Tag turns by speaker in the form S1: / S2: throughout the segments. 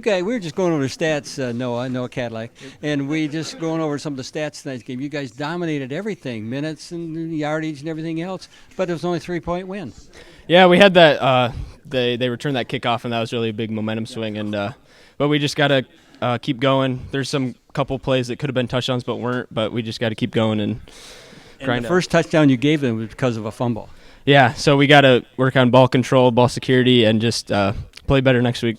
S1: Okay, we were just going over the stats, Noah Cadillac, and we just going over some of the stats tonight's game. You guys dominated everything, minutes and yardage and everything else, but it was only a 3-point win.
S2: Yeah, we had that. They returned that kickoff, and that was really a big momentum swing. And but we just gotta keep going. There's some couple plays that could have been touchdowns, but weren't. But we just got to keep going and grind.
S1: The first touchdown you gave them was because of a fumble.
S2: Yeah, so we got to work on ball control, ball security, and just play better next week.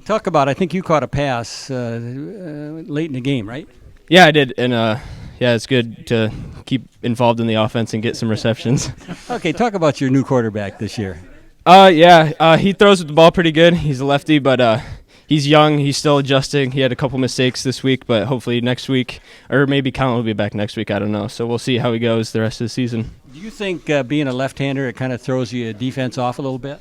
S1: Talk about, I think you caught a pass late in the game, right?
S2: Yeah, I did, and yeah, it's good to keep involved in the offense and get some receptions.
S1: Okay, talk about your new quarterback this year.
S2: He throws with the ball pretty good. He's a lefty, but he's young. He's still adjusting. He had a couple mistakes this week, but hopefully next week, or maybe Colin will be back next week. I don't know. So we'll see how he goes the rest of the season.
S1: Do you think being a left-hander, it kind of throws your defense off a little bit?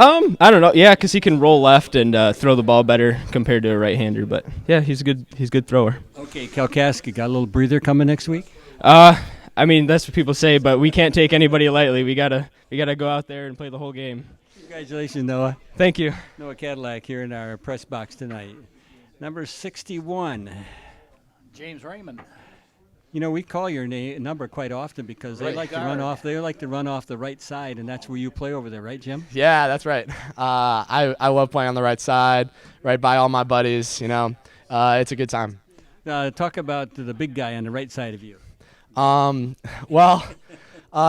S2: I don't know. Yeah, because he can roll left and throw the ball better compared to a right-hander. But yeah, he's a good thrower.
S1: Okay, Kalkaska, got a little breather coming next week?
S2: I mean, that's what people say, but we can't take anybody lightly. We gotta go out there and play the whole game.
S1: Congratulations, Noah.
S2: Thank you.
S1: Noah Cadillac here in our press box tonight. Number 61.
S3: James Raymond.
S1: You know, we call your number quite often because they like to run off. They like to run off the right side, and that's where you play over there, right, Jim?
S4: Yeah, that's right. I love playing on the right side, right by all my buddies. You know, it's a good time.
S1: Talk about the big guy on the right side of you.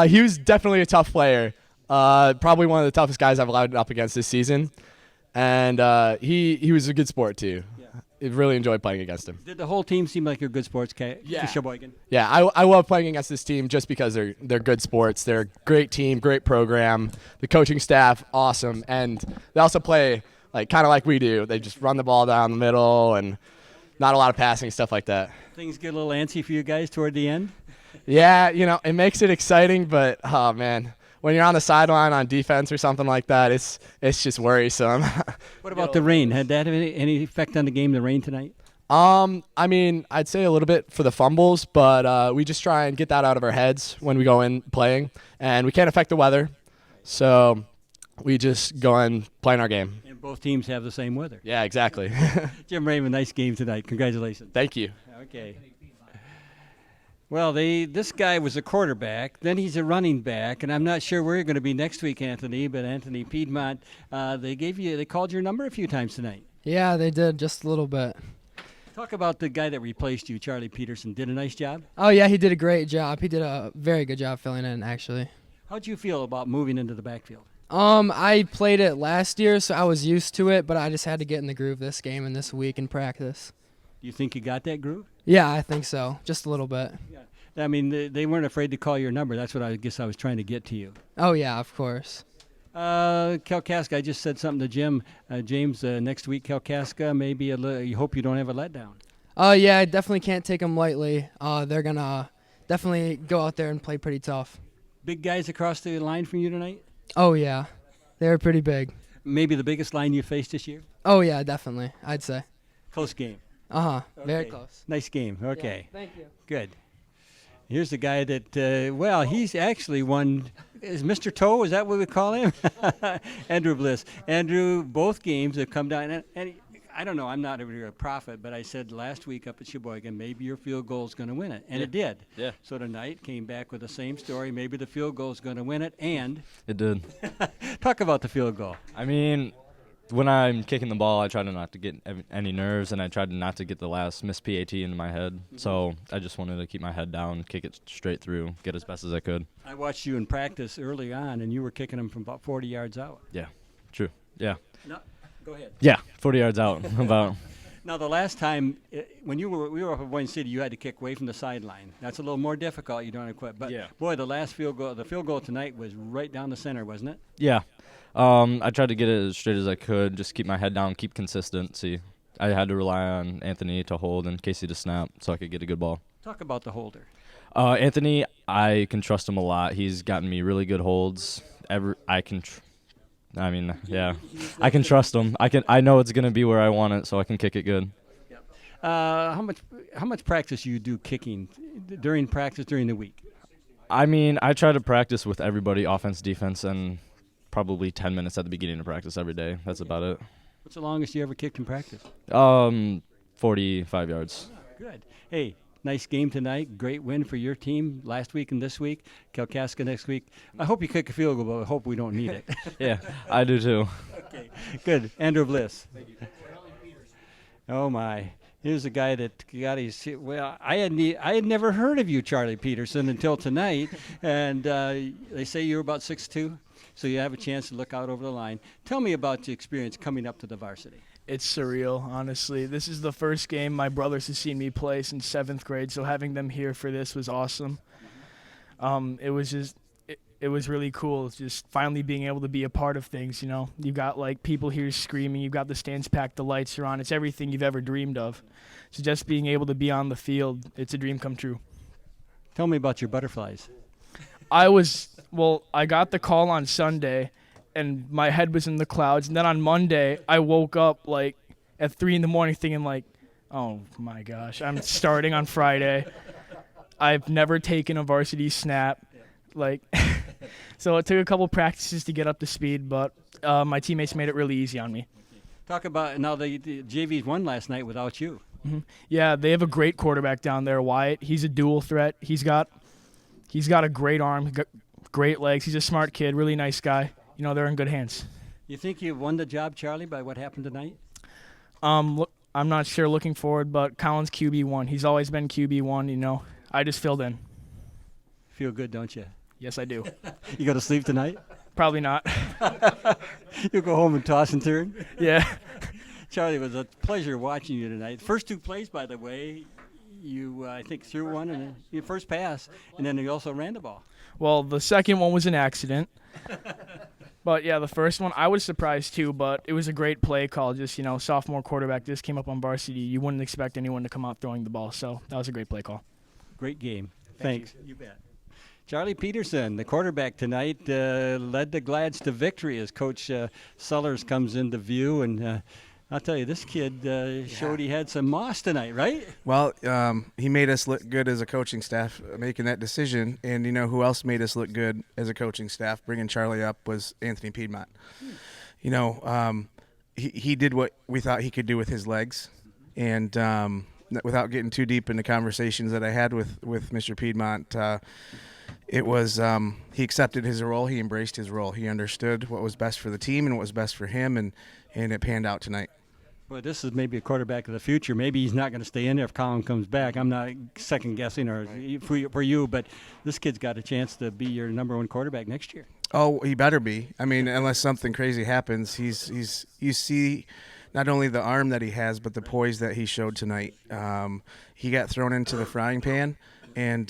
S4: He was definitely a tough player. Probably one of the toughest guys I've allowed up against this season, and he was a good sport too. I really enjoyed playing against him.
S1: Did the whole team seem like you're good sports, Cheboygan?
S4: Yeah, I love playing against this team just because they're good sports. They're a great team, great program. The coaching staff, awesome, and they also play kind of like we do. They just run the ball down the middle and not a lot of passing, stuff like that.
S1: Things get a little antsy for you guys toward the end?
S4: Yeah, you know, it makes it exciting, but oh man, when you're on the sideline on defense or something like that, it's just worrisome.
S1: What about the rain? Had that any effect on the game, the rain tonight?
S4: I mean, I'd say a little bit for the fumbles, but we just try and get that out of our heads when we go in playing, and we can't affect the weather, so we just go in playing our game.
S1: And both teams have the same weather.
S4: Yeah, exactly.
S1: Jim Raymond, nice game tonight. Congratulations.
S4: Thank you.
S1: Okay. Well, this guy was a quarterback. Then he's a running back, and I'm not sure where you're going to be next week, Anthony. But Anthony Piedmont, they called your number a few times tonight.
S5: Yeah, they did just a little bit.
S1: Talk about the guy that replaced you, Charlie Peterson. Did a nice job.
S5: Oh yeah, he did a great job. He did a very good job filling in, actually.
S1: How'd you feel about moving into the backfield?
S5: I played it last year, so I was used to it, but I just had to get in the groove this game and this week in practice.
S1: Do you think you got that groove?
S5: Yeah, I think so. Just a little bit.
S1: Yeah. I mean, they weren't afraid to call your number. That's what I guess I was trying to get to you.
S5: Oh, yeah, of course.
S1: Kalkaska, I just said something to Jim. James, next week, Kalkaska, maybe you hope you don't have a letdown.
S5: Yeah, I definitely can't take them lightly. They're going to definitely go out there and play pretty tough.
S1: Big guys across the line from you tonight?
S5: Oh, yeah. They're pretty big.
S1: Maybe the biggest line you faced this year?
S5: Oh, yeah, definitely, I'd say.
S1: Close game.
S5: Uh-huh,
S1: okay.
S5: Very close.
S1: Nice game, okay.
S5: Yeah, thank you.
S1: Good. Here's the guy that, he's actually won. Is Mr. Toe, is that what we call him? Andrew Bliss. Andrew, both games have come down. And I don't know, I'm not a prophet, but I said last week up at Cheboygan, maybe your field goal is going to win it. And it did.
S6: Yeah.
S1: So tonight came back with the same story. Maybe the field goal is going to win it. And
S6: it did.
S1: Talk about the field goal.
S6: I mean, when I'm kicking the ball, I try to not to get any nerves, and I tried not to get the last missed PAT into my head. Mm-hmm. So I just wanted to keep my head down, kick it straight through, get as best as I could.
S1: I watched you in practice early on, and you were kicking them from about 40 yards out.
S6: Yeah, true. Yeah.
S1: No, go ahead.
S6: Yeah, 40 yards out. About.
S1: Now, the last time when we were up at Wayne City, you had to kick away from the sideline. That's a little more difficult. You don't have to quit. But, boy, the field goal tonight was right down the center, wasn't it?
S6: Yeah. I tried to get it as straight as I could, just keep my head down, keep consistency. I had to rely on Anthony to hold and Casey to snap so I could get a good ball.
S1: Talk about the holder.
S6: Anthony, I can trust him a lot. He's gotten me really good holds. I can trust him. I know it's going to be where I want it, so I can kick it good.
S1: Yep. How much practice you do kicking during the week?
S6: I mean, I try to practice with everybody, offense, defense, and probably 10 minutes at the beginning of practice every day. That's about it.
S1: What's the longest you ever kicked in practice?
S6: 45 yards.
S1: Good. Hey, nice game tonight. Great win for your team last week and this week. Kalkaska next week. I hope you kick a field goal, but I hope we don't need it.
S6: Yeah, I do too.
S1: Okay, good. Andrew Bliss. Oh, my. Here's a guy that got his. Well, I had never heard of you, Charlie Peterson, until tonight. And they say you're about 6'2", so you have a chance to look out over the line. Tell me about the experience coming up to the varsity.
S7: It's surreal, honestly. This is the first game my brothers have seen me play since 7th grade, so having them here for this was awesome. It was really cool, just finally being able to be a part of things, you know. You've got, like, people here screaming. You've got the stands packed. The lights are on. It's everything you've ever dreamed of. So just being able to be on the field, it's a dream come true.
S1: Tell me about your butterflies.
S7: I got the call on Sunday, and my head was in the clouds. And then on Monday, I woke up, like, at 3 in the morning thinking, like, oh, my gosh, I'm starting on Friday. I've never taken a varsity snap. Like, so it took a couple practices to get up to speed, but my teammates made it really easy on me.
S1: Talk about now the JVs won last night without you.
S7: Mm-hmm. Yeah, they have a great quarterback down there, Wyatt. He's a dual threat. He's got a great arm, great legs. He's a smart kid, really nice guy. You know, they're in good hands.
S1: You think you won the job, Charlie, by what happened tonight?
S7: Look, I'm not sure looking forward, but Colin's QB1. He's always been QB1, you know. I just filled in.
S1: Feel good, don't you?
S7: Yes, I do.
S1: You go to sleep tonight?
S7: Probably not.
S1: You go home and toss and turn?
S7: Yeah.
S1: Charlie, it was a pleasure watching you tonight. First 2 plays, by the way, you, I think, threw one in your first pass, and then you also ran the ball.
S7: Well, the second one was an accident. But, yeah, the first one, I was surprised, too, but it was a great play call. Just, you know, sophomore quarterback just came up on varsity. You wouldn't expect anyone to come out throwing the ball, so that was a great play call.
S1: Great game. Thanks. You bet. Charlie Peterson, the quarterback tonight, led the Glads to victory as Coach Sellers comes into view. And I'll tell you, this kid showed he had some moss tonight, right?
S8: Well, he made us look good as a coaching staff making that decision. And you know who else made us look good as a coaching staff bringing Charlie up was Anthony Piedmont. You know, he did what we thought he could do with his legs. And without getting too deep into conversations that I had with Mr. Piedmont, it was he accepted his role. He embraced his role. He understood what was best for the team and what was best for him, and it panned out tonight.
S1: Well, this is maybe a quarterback of the future. Maybe he's not going to stay in there if Colin comes back. I'm not second-guessing or for you, but this kid's got a chance to be your number 1 quarterback next year.
S8: Oh, he better be. I mean, unless something crazy happens, he's you see not only the arm that he has, but the poise that he showed tonight. He got thrown into the frying pan and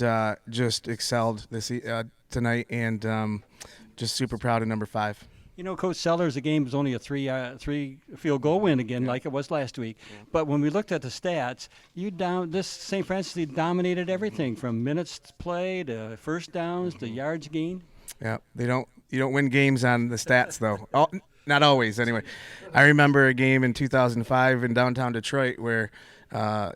S8: just excelled this tonight, and just super proud of number 5.
S1: You know, Coach Sellers, the game was only a 3 field goal win again, like it was last week. But when we looked at the stats, this St. Francis dominated everything from minutes played to first downs to yards gained. Yeah,
S8: you don't win games on the stats though. Not always, anyway. I remember a game in 2005 in downtown Detroit where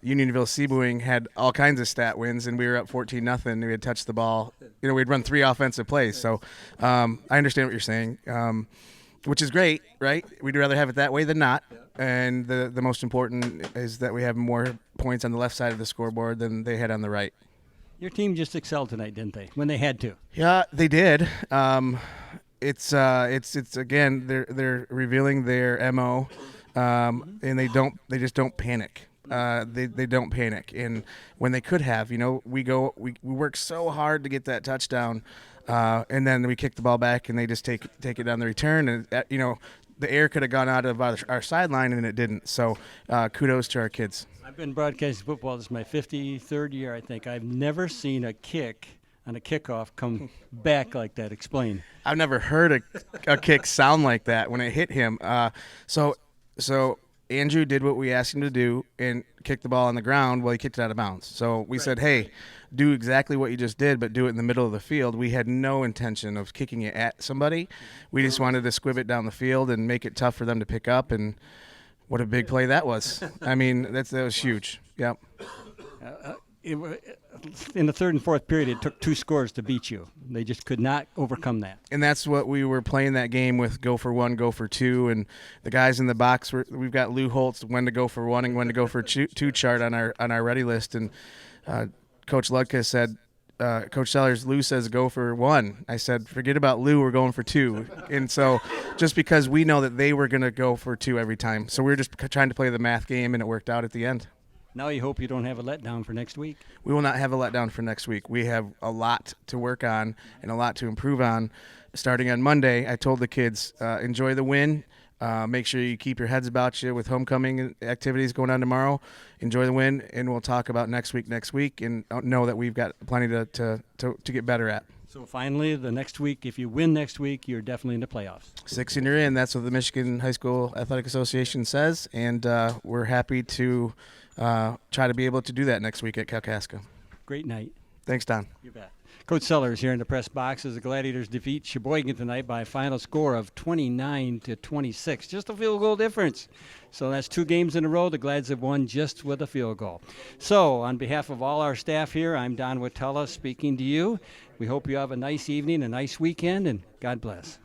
S8: Unionville Cheboygan had all kinds of stat wins, and we were up 14-0. We had touched the ball. You know, we'd run 3 offensive plays. So I understand what you're saying, which is great, right? We'd rather have it that way than not. And the most important is that we have more points on the left side of the scoreboard than they had on the right.
S1: Your team just excelled tonight, didn't they? When they had to.
S8: Yeah, they did. It's again they're revealing their MO, and they just don't panic. They don't panic, and when they could have, you know, we work so hard to get that touchdown, and then we kick the ball back, and they just take it on the return, and you know, the air could have gone out of our sideline, and it didn't. So kudos to our kids. I've been broadcasting football. This is my 53rd year, I think. I've never seen a kick on a kickoff come back like that. Explain. I've never heard a kick sound like that when it hit him. So Andrew did what we asked him to do and kicked the ball on the ground. Well, he kicked it out of bounds. So we said, hey, do exactly what you just did, but do it in the middle of the field. We had no intention of kicking it at somebody. We just wanted to squib it down the field and make it tough for them to pick up. And what a big play that was. I mean, that was huge. Yep.
S1: in the third and fourth period, it took 2 scores to beat you. They just could not overcome that.
S8: And that's what we were playing that game with: go for 1, go for 2, and the guys in the box we've got Lou Holt's when to go for 1 and when to go for 2 chart on our ready list, and Coach Ludka said, Coach Sellers, Lou says go for 1. I said, forget about Lou, we're going for 2. And so just because we know that they were going to go for 2 every time. So we were just trying to play the math game, and it worked out at the end.
S1: Now you hope you don't have a letdown for next week.
S8: We will not have a letdown for next week. We have a lot to work on and a lot to improve on. Starting on Monday, I told the kids, enjoy the win. Make sure you keep your heads about you with homecoming activities going on tomorrow. Enjoy the win, and we'll talk about next week, and know that we've got plenty to get better at.
S1: So finally, the next week, if you win next week, you're definitely in the playoffs.
S8: 6 and you're in. That's what the Michigan High School Athletic Association says, and we're happy to try to be able to do that next week at Kalkaska.
S1: Great night.
S8: Thanks, Don.
S1: You bet. Coach Sellers here in the press box as the Gladiators defeat Cheboygan tonight by a final score of 29-26. Just a field goal difference. So that's 2 games in a row. The Glads have won just with a field goal. So on behalf of all our staff here, I'm Don Watella speaking to you. We hope you have a nice evening, a nice weekend, and God bless.